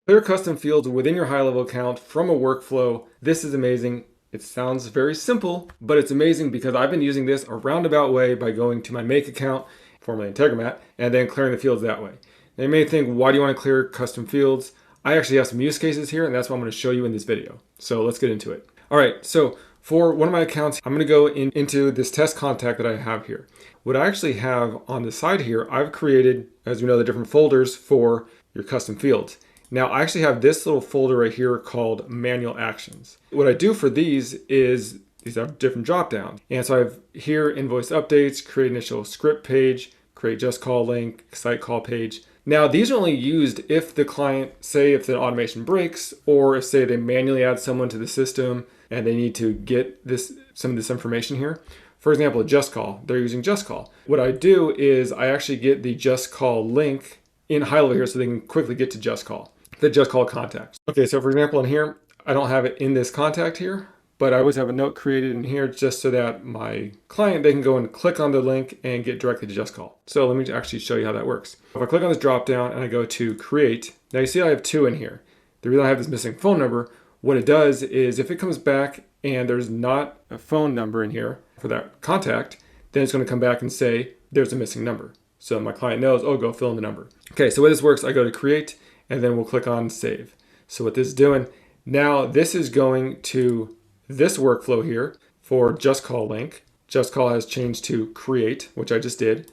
Clear custom fields within your HighLevel account from a workflow. This is amazing. It sounds very simple, but it's amazing because I've been using this a roundabout way by going to my Make account, formerly Integromat, and then clearing the fields that way. Now you may think, why do you want to clear custom fields? I actually have some use cases here, and that's what I'm going to show you in this video. So let's get into it. All right, so for one of my accounts, I'm going to go into this test contact that I have here. What I actually have on the side here, I've created, as you know, the different folders for your custom fields. Now I actually have this little folder right here called manual actions. What I do for these is these have different drop downs. And so I have here invoice updates, create initial script page, create JustCall link, site call page. Now these are only used if the client, say if the automation breaks, or if say they manually add someone to the system and they need to get some of this information here. For example, JustCall, they're using JustCall. What I do is I actually get the JustCall link in HighLevel here so they can quickly get to JustCall. The JustCall contacts. Okay, so for example, in here, I don't have it in this contact here, but I always have a note created in here just so that my client, they can go and click on the link and get directly to JustCall. So let me actually show you how that works. If I click on this drop down and I go to create, now you see I have 2 in here. The reason I have this missing phone number, what it does is if it comes back and there's not a phone number in here for that contact, then it's going to come back and say there's a missing number. So my client knows, oh, go fill in the number. Okay, so the way this works, I go to create, and then we'll click on save. So what this is doing, now this is going to this workflow here for JustCall link. JustCall has changed to create, which I just did.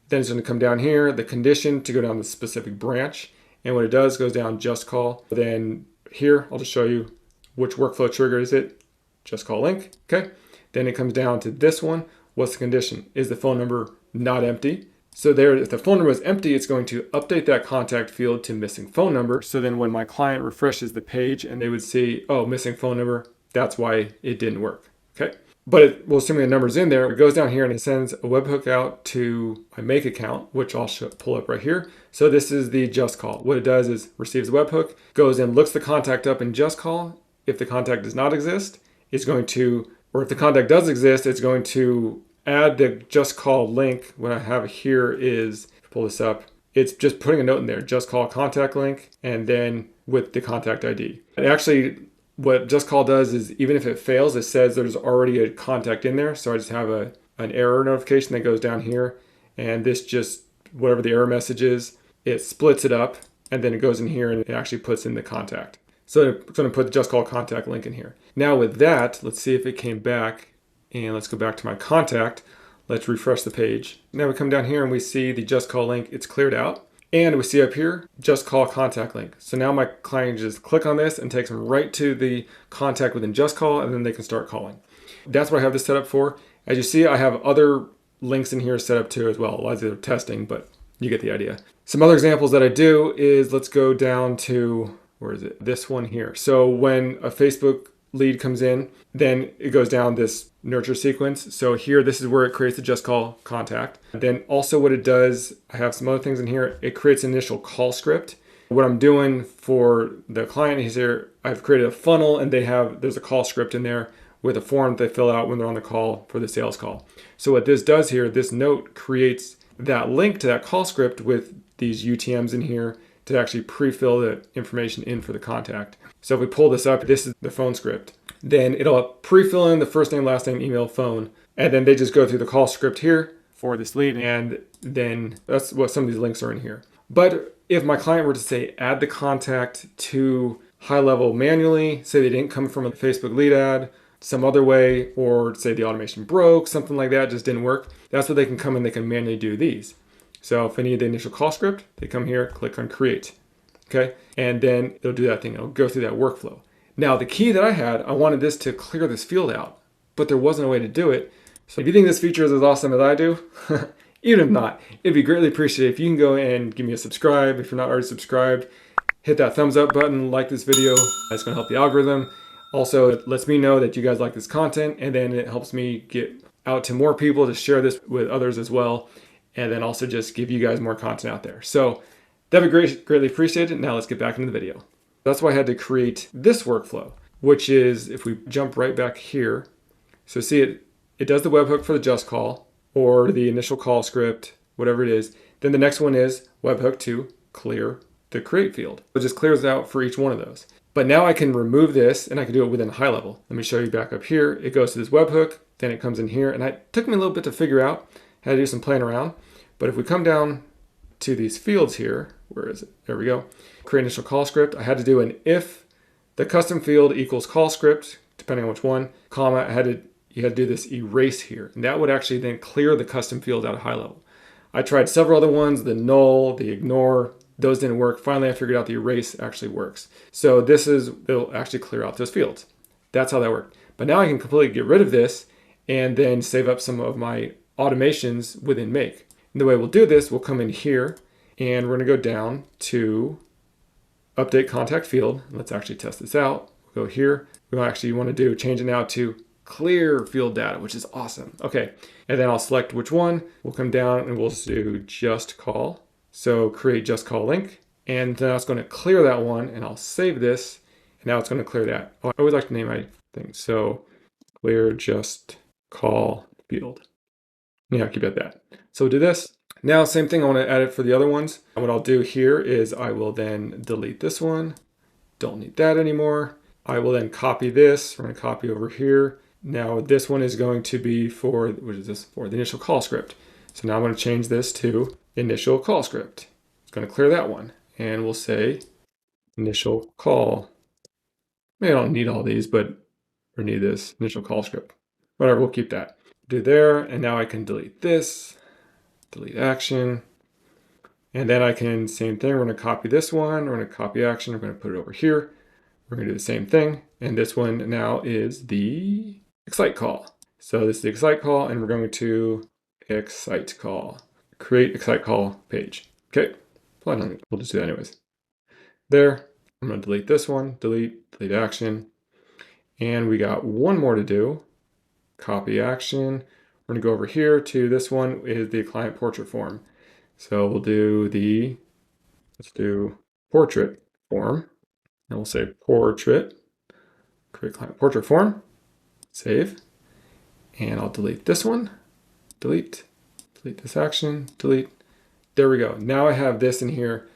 Then it's going to come down here, the condition to go down the specific branch. And what it does goes down JustCall. Then here, I'll just show you which workflow trigger is it. JustCall link, okay? Then it comes down to this one. What's the condition? Is the phone number not empty? So there, if the phone number is empty, it's going to update that contact field to missing phone number. So then when my client refreshes the page and they would see, oh, missing phone number, that's why it didn't work, okay? But assuming the number's in there, it goes down here and it sends a webhook out to my Make account, which I'll pull up right here. So this is the JustCall. What it does is receives the webhook, goes and looks the contact up in JustCall. If the contact does not exist, it's going to, or if the contact does exist, it's going to add the JustCall link. What I have here is, pull this up, it's just putting a note in there, JustCall contact link, and then with the contact ID. And actually, what JustCall does is even if it fails, it says there's already a contact in there. So I just have an error notification that goes down here, and this just, whatever the error message is, it splits it up, and then it goes in here and it actually puts in the contact. So it's going to put the JustCall contact link in here. Now with that, let's see if it came back. And let's go back to my contact. Let's refresh the page. Now we come down here and we see the JustCall link, it's cleared out. And we see up here, JustCall contact link. So now my client just click on this and takes them right to the contact within JustCall, and then they can start calling. That's what I have this set up for. As you see, I have other links in here set up too as well. A lot of these are testing, but you get the idea. Some other examples that I do is, let's go down to, where is it? This one here. So when a Facebook lead comes in, then it goes down this nurture sequence. So here, this is where it creates the JustCall contact. Then also what it does, I have some other things in here. It creates an initial call script. What I'm doing for the client is here, I've created a funnel and there's a call script in there with a form that they fill out when they're on the call for the sales call. So what this does here, this note creates that link to that call script with these UTMs in here to actually pre-fill the information in for the contact. So if we pull this up, this is the phone script. Then it'll pre-fill in the first name, last name, email, phone, and then they just go through the call script here for this lead, and then that's what some of these links are in here. But if my client were to say add the contact to HighLevel manually, say they didn't come from a Facebook lead ad, some other way, or say the automation broke, something like that just didn't work, that's what they can come and they can manually do these. So if I need the initial call script, they come here, click on create, okay? And then they'll do that thing, it'll go through that workflow. Now the key that I had, I wanted this to clear this field out, but there wasn't a way to do it. So if you think this feature is as awesome as I do, even if not, it'd be greatly appreciated if you can go and give me a subscribe. If you're not already subscribed, hit that thumbs up button, like this video, that's gonna help the algorithm. Also, it lets me know that you guys like this content, and then it helps me get out to more people to share this with others as well. And then also just give you guys more content out there. So that'd be greatly appreciated. Now let's get back into the video. That's why I had to create this workflow, which is, if we jump right back here, so see it does the webhook for the JustCall or the initial call script, whatever it is. Then the next one is webhook to clear the create field. It just clears out for each one of those. But now I can remove this and I can do it within HighLevel. Let me show you back up here. It goes to this webhook, then it comes in here, and it took me a little bit to figure out how to do some playing around. But if we come down to these fields here, where is it? There we go. Create initial call script. I had to do an if the custom field equals call script, depending on which one, comma, you had to do this erase here. And that would actually then clear the custom field out of HighLevel. I tried several other ones, the null, the ignore, those didn't work. Finally, I figured out the erase actually works. So it'll actually clear out those fields. That's how that worked. But now I can completely get rid of this and then save up some of my automations within Make. And the way we'll do this, we'll come in here and we're gonna go down to update contact field. Let's actually test this out. We'll go here. We actually want to change it now to clear field data, which is awesome. Okay, and then I'll select which one. We'll come down and we'll do JustCall. So create JustCall link, and then it's going to clear that one, and I'll save this, and now it's going to clear that. Oh, I always like to name my things. So clear JustCall field. Yeah, keep it at that. So we'll do this. Now, same thing, I want to add it for the other ones. And what I'll do here is I will then delete this one. Don't need that anymore. I will then copy this. We're going to copy over here. Now this one is going to be for, what is this for? The initial call script. So now I'm going to change this to initial call script. It's going to clear that one. And we'll say initial call. Maybe I don't need all these, but we need this initial call script. Whatever, we'll keep that. Do there, and now I can delete this, delete action. And then I can, same thing, we're going to copy this one, we're going to copy action, we're going to put it over here. We're going to do the same thing. And this one now is the excite call. So this is the excite call, and we're going to excite call, create excite call page. Okay, well, we'll just do that anyways. There, I'm going to delete this one, delete action. And we got one more to do, copy action. We're going to go over here to this one is the client portrait form. So we'll do let's do portrait form. And we'll say portrait, create client portrait form, save. And I'll delete this one, delete this action, delete. There we go. Now I have this in here.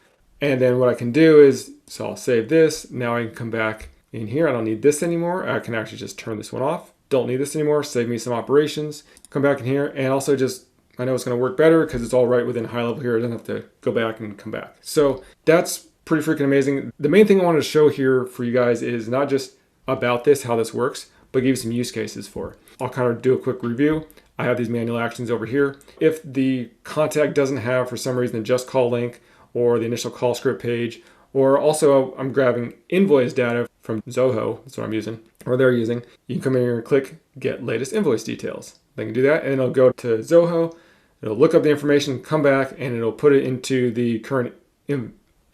And then what I can do is, so I'll save this. Now I can come back in here. I don't need this anymore. I can actually just turn this one off. Don't need this anymore. Save me some operations. Come back in here and also just, I know it's going to work better because it's all right within HighLevel here. I don't have to go back and come back. So that's pretty freaking amazing. The main thing I wanted to show here for you guys is not just about this, how this works, but give you some use cases for it. I'll kind of do a quick review. I have these manual actions over here. If the contact doesn't have, for some reason, the JustCall link or the initial call script page, or also I'm grabbing invoice data from Zoho, that's what I'm using, or they're using, you can come in here and click get latest invoice details. They can do that, and it'll go to Zoho, it'll look up the information, come back, and it'll put it into the current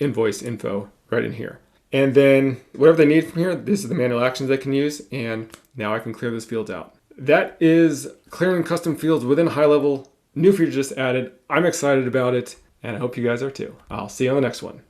invoice info right in here. And then whatever they need from here, this is the manual actions they can use, and now I can clear those fields out. That is clearing custom fields within HighLevel. New feature just added. I'm excited about it, and I hope you guys are too. I'll see you on the next one.